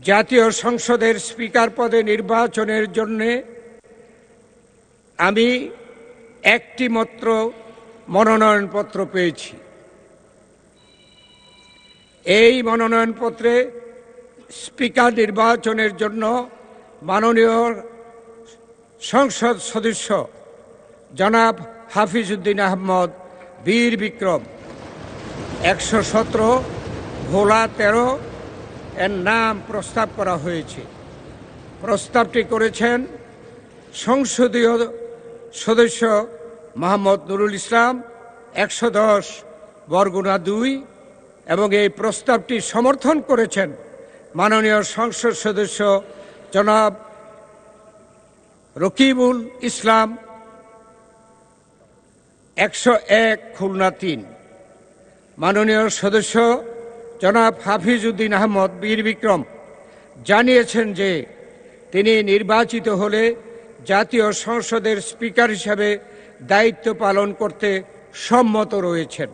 জাতীয় সংসদের স্পিকার পদে নির্বাচনের জন্য আমি একটি মাত্র মনোনয়নপত্র পেয়েছি। এই মনোনয়নপত্রে স্পিকার নির্বাচনের জন্য মাননীয় সংসদ সদস্য জনাব হাফিজউদ্দিন আহমদ বীর বিক্রম 117 ভোলা 13 এর নাম প্রস্তাব করা হয়েছে। প্রস্তাবটি করেছেন সংসদীয় সদস্য মোহাম্মদ নুরুল ইসলাম 110 বরগুনা 2 এবং এই প্রস্তাবটি সমর্থন করেছেন মাননীয় সংসদ সদস্য জনাব রকিবুল ইসলাম 101 খুলনা 3। মাননীয় সদস্য জনাব হাফিজউদ্দিন আহমদ বীর বিক্রম জানিয়েছেন যে তিনি নির্বাচিত হলে জাতীয় সংসদের স্পিকার হিসাবে দায়িত্ব পালন করতে সম্মত রয়েছেন।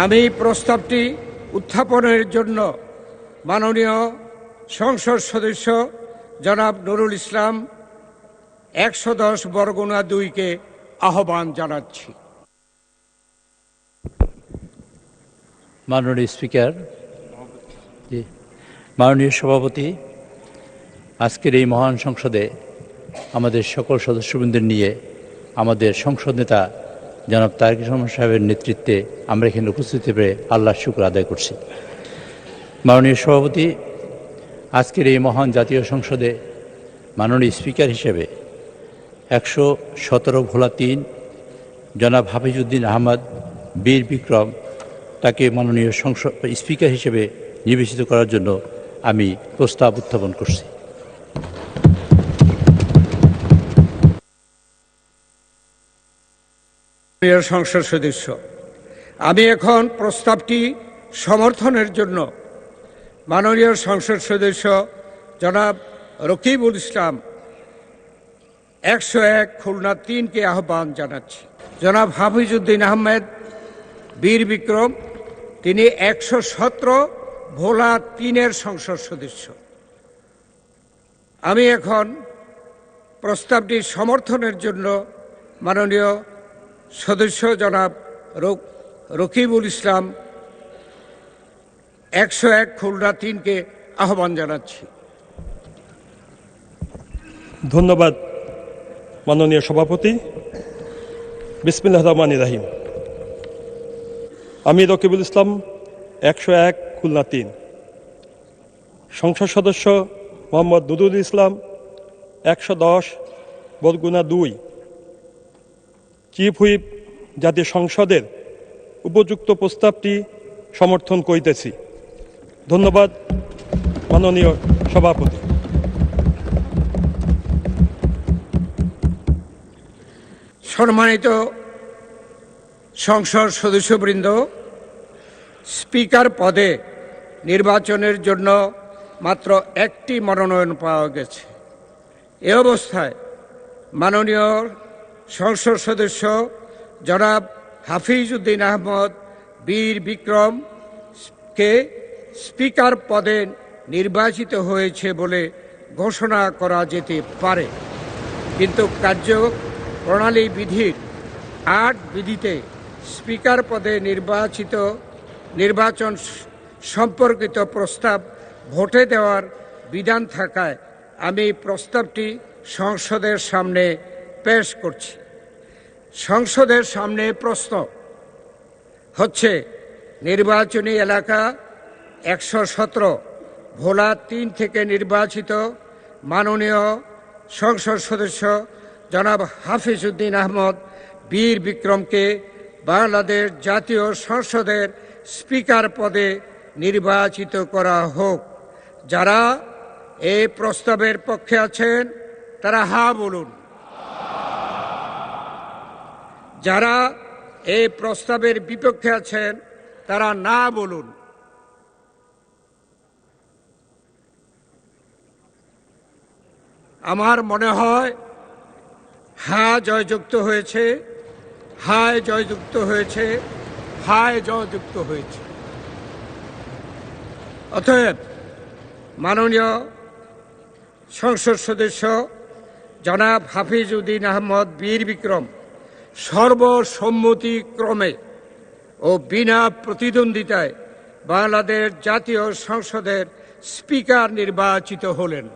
আমি প্রস্তাবটি উত্থাপনের জন্য মাননীয় সংসদ সদস্য জনাব নুরুল ইসলাম 110 বরগুনা 2-কে আহ্বান জানাচ্ছি। মাননীয় স্পিকার, মাননীয় সভাপতি, আজকের এই মহান সংসদে আমাদের সকল সদস্যবৃন্দের নিয়ে আমাদের সংসদ নেতা জনাব তারেক রহমান সাহেবের নেতৃত্বে আমরা এখানে উপস্থিত পেরে আল্লাহর শুকর আদায় করছি। মাননীয় সভাপতি, আজকের এই মহান জাতীয় সংসদে মাননীয় স্পিকার হিসেবে 117 ভোলা 3 জনাব হাফিজউদ্দিন আহমদ বীর বিক্রম তাকে মাননীয় সংসদ স্পিকার হিসেবে নির্বাচিত করার জন্য আমি প্রস্তাব উত্থাপন করছি। সংসদ সদস্য, আমি এখন প্রস্তাবটি সমর্থনের জন্য মাননীয় সংসদ সদস্য জনাব রকিবুল ইসলাম 101 খুলনা 3-কে আহ্বান জানাচ্ছি। জনাব হাফিজউদ্দিন আহমেদ বীর বিক্রম তিনি 117 ভোলা 3-এর সংসদ সদস্য। আমি এখন প্রস্তাবটি সমর্থনের জন্য মাননীয় সদস্য জনাব রকিবুল ইসলাম 101 খুলনা 3-কে আহ্বান জানাচ্ছি। ধন্যবাদ মাননীয় সভাপতি। বিসমিল্লাহির রহমানির রহিম। আমি রকিবুল ইসলাম 101 খুলনা 3, সংসদ সদস্য মোহাম্মদ নুরুল ইসলাম 110 বরগুনা 2, চিফ হুইপ জাতীয় সংসদের উপযুক্ত প্রস্তাবটি সমর্থন করিতেছি। ধন্যবাদ মাননীয় সভাপতি। সম্মানিত সংসদ সদস্যবৃন্দ, স্পিকার পদে নির্বাচনের জন্য মাত্র একটি মনোনয়ন পাওয়া গেছে। এ অবস্থায় মাননীয় সংসদ সদস্য জনাব হাফিজউদ্দিন আহমদ বীর বিক্রমকে স্পিকার পদে নির্বাচিত হয়েছে বলে ঘোষণা করা যেতে পারে, কিন্তু কার্যপ্রণালী বিধির 8 বিধিতে স্পিকার পদে নির্বাচন সম্পর্কিত প্রস্তাব ভোটে দেওয়ার বিধান থাকায় আমি প্রস্তাবটি সংসদের সামনে পেশ করছি। সংসদের সামনে প্রশ্ন হচ্ছে, নির্বাচনী এলাকা 117 ভোলা 3 থেকে নির্বাচিত মাননীয় সংসদ সদস্য জনাব হাফিজউদ্দিন আহমদ বীর বিক্রমকে বাংলাদেশ জাতীয় সংসদের স্পিকার পদে নির্বাচিত করা হোক। যারা এই প্রস্তাবের পক্ষে আছেন তারা হা বলুন। যারা এই প্রস্তাবের বিপক্ষে আছেন তারা না বলুন। আমার মনে হয় হা জয়যুক্ত হয়েছে, হায় জয়যুক্ত হয়েছে, হায় জয়যুক্ত হয়েছে। অতএব মাননীয় সংসদ সদস্য জনাব হাফিজ উদ্দিন আহমদ বীর বিক্রম সর্বসম্মতিক্রমে ও বিনা প্রতিদ্বন্দ্বিতায় বাংলাদেশ জাতীয় সংসদের স্পিকার নির্বাচিত হলেন।